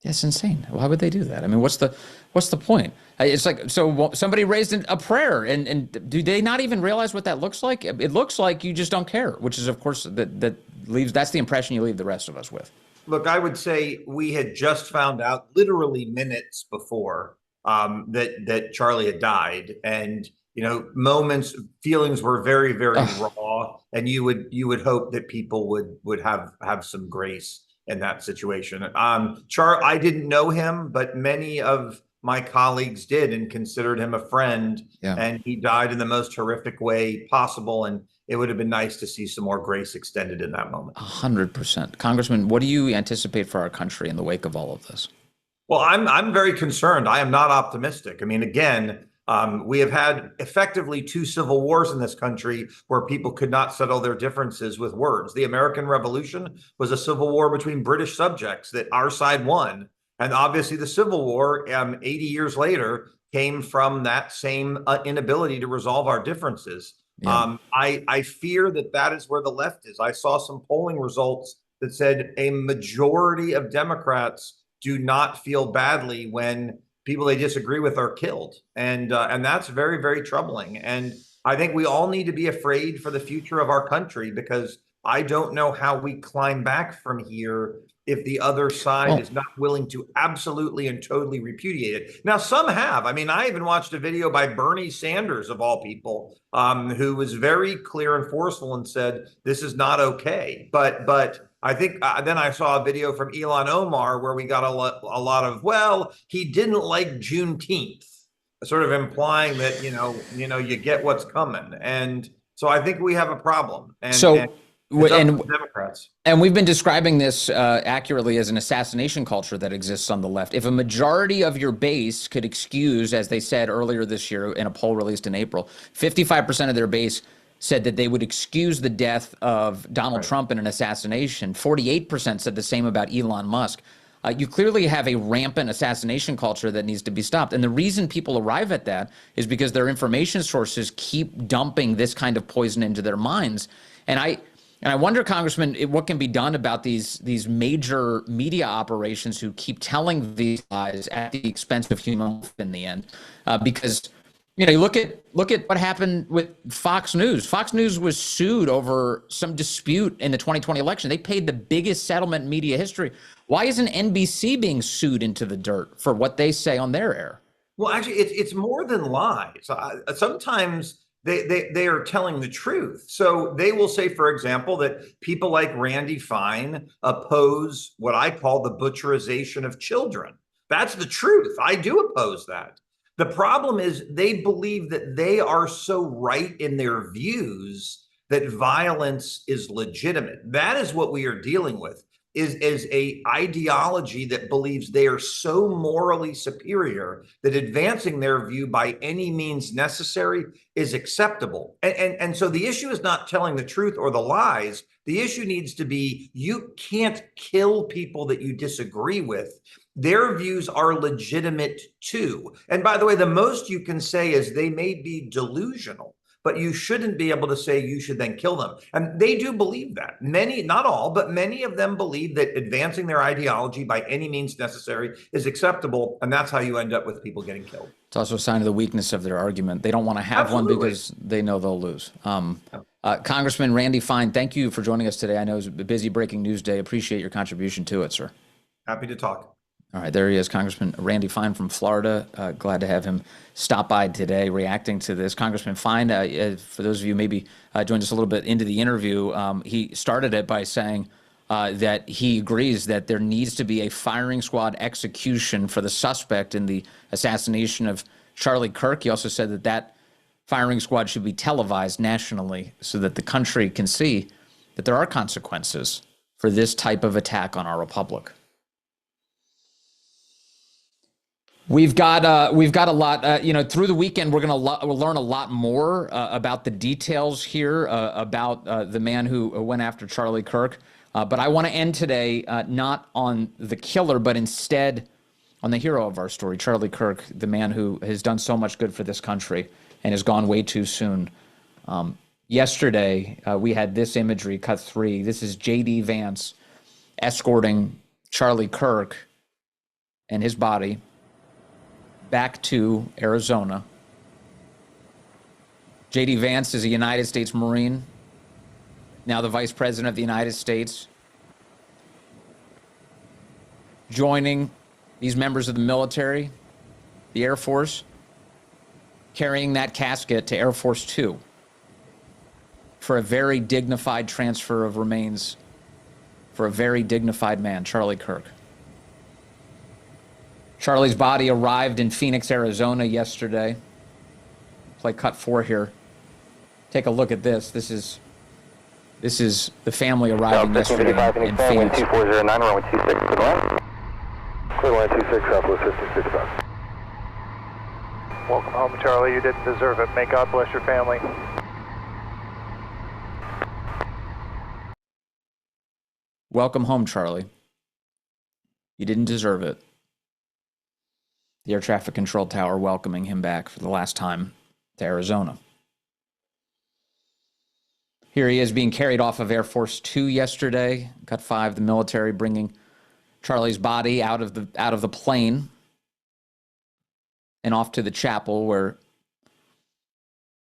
That's insane. Why would they do that? I mean, what's the point? It's like, so somebody raised a prayer, and do they not even realize what that looks like? It looks like you just don't care, which is, of course, that's the impression you leave the rest of us with. Look, I would say we had just found out literally minutes before that Charlie had died, and feelings were very, very raw, and you would hope that people would have some grace in that situation. I didn't know him, but many of my colleagues did and considered him a friend. Yeah. And he died in the most horrific way possible. And it would have been nice to see some more grace extended in that moment. 100%. Congressman, what do you anticipate for our country in the wake of all of this? Well, I'm very concerned. I am not optimistic. I mean, again, we have had effectively 2 civil wars in this country where people could not settle their differences with words. The American Revolution was a civil war between British subjects that our side won. And obviously the Civil War, 80 years later, came from that same inability to resolve our differences. Yeah. I fear that is where the left is. I saw some polling results that said a majority of Democrats do not feel badly when people they disagree with are killed. And that's very, very troubling. And I think we all need to be afraid for the future of our country, because I don't know how we climb back from here if the other side is not willing to absolutely and totally repudiate it. Now, some have. I mean, I even watched a video by Bernie Sanders, of all people, who was very clear and forceful and said, this is not okay. But I think then I saw a video from Ilhan Omar where we got a lot of, well, he didn't like Juneteenth, sort of implying that, you get what's coming. And so I think we have a problem. Democrats. And we've been describing this accurately as an assassination culture that exists on the left. If a majority of your base could excuse, as they said earlier this year in a poll released in April, 55% of their base said that they would excuse the death of Donald Trump in an assassination. 48% said the same about Elon Musk. You clearly have a rampant assassination culture that needs to be stopped. And the reason people arrive at that is because their information sources keep dumping this kind of poison into their minds. And I wonder, Congressman, what can be done about these major media operations who keep telling these lies at the expense of human life in the end? Because You know, look at what happened with Fox News. Fox News was sued over some dispute in the 2020 election. They paid the biggest settlement in media history. Why isn't NBC being sued into the dirt for what they say on their air? Well, actually, it's more than lies. Sometimes they are telling the truth. So they will say, for example, that people like Randy Fine oppose what I call the butcherization of children. That's the truth. I do oppose that. The problem is they believe that they are so right in their views that violence is legitimate. That is what we are dealing with. Is a ideology that believes they are so morally superior that advancing their view by any means necessary is acceptable. And so the issue is not telling the truth or the lies. The issue needs to be you can't kill people that you disagree with. Their views are legitimate too. And by the way, the most you can say is they may be delusional, but you shouldn't be able to say you should then kill them. And they do believe that. Many, not all, but many of them believe that advancing their ideology by any means necessary is acceptable. And that's how you end up with people getting killed. It's also a sign of the weakness of their argument. They don't want to have Absolutely. one because they know they'll lose. Congressman Randy Fine, thank you for joining us today. I know it's a busy breaking news day. Appreciate your contribution to it, sir. Happy to talk. All right, there he is, Congressman Randy Fine from Florida. Glad to have him stop by today reacting to this. Congressman Fine, for those of you maybe joined us a little bit into the interview, he started it by saying that he agrees that there needs to be a firing squad execution for the suspect in the assassination of Charlie Kirk. He also said that that firing squad should be televised nationally so that the country can see that there are consequences for this type of attack on our republic. We've got a lot, through the weekend, we'll learn a lot more about the details here about the man who went after Charlie Kirk. But I want to end today not on the killer, but instead on the hero of our story, Charlie Kirk, the man who has done so much good for this country and has gone way too soon. Yesterday, we had this imagery, cut 3. This is J.D. Vance escorting Charlie Kirk and his body back to Arizona. J.D. Vance is a United States Marine, now the Vice President of the United States, joining these members of the military, the Air Force, carrying that casket to Air Force 2 for a very dignified transfer of remains for a very dignified man, Charlie Kirk. Charlie's body arrived in Phoenix, Arizona yesterday. Play cut 4 here. Take a look at this. This is the family arriving yesterday in Phoenix. 2409, runway 26 to the line. Clear line 26, Southwest 5665. Welcome home, Charlie. You didn't deserve it. May God bless your family. Welcome home, Charlie. You didn't deserve it. The air traffic control tower welcoming him back for the last time to Arizona. Here he is being carried off of Air Force 2 yesterday. Cut 5, the military bringing Charlie's body out of the plane and off to the chapel where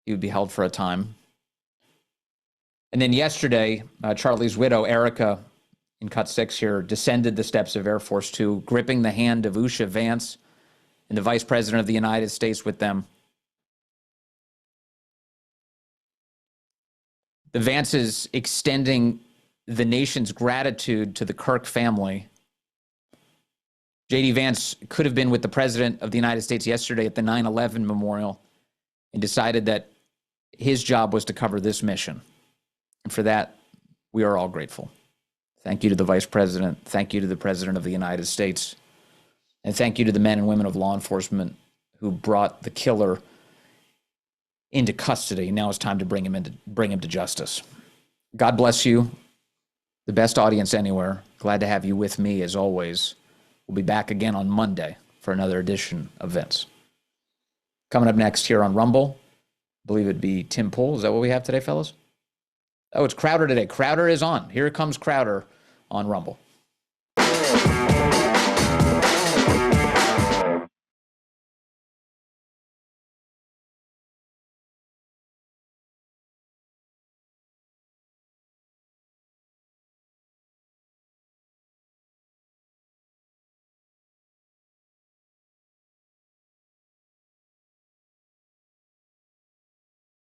he would be held for a time. And then yesterday, Charlie's widow, Erica, in cut 6 here, descended the steps of Air Force 2, gripping the hand of Usha Vance and the Vice President of the United States with them. The Vances extending the nation's gratitude to the Kirk family. J.D. Vance could have been with the President of the United States yesterday at the 9/11 memorial and decided that his job was to cover this mission. And for that, we are all grateful. Thank you to the Vice President. Thank you to the President of the United States. And thank you to the men and women of law enforcement who brought the killer into custody. Now it's time to bring him to justice. God bless you. The best audience anywhere. Glad to have you with me as always. We'll be back again on Monday for another edition of Vince. Coming up next here on Rumble, I believe it'd be Tim Pool. Is that what we have today, fellas? Oh, it's Crowder today. Crowder is on. Here comes Crowder on Rumble.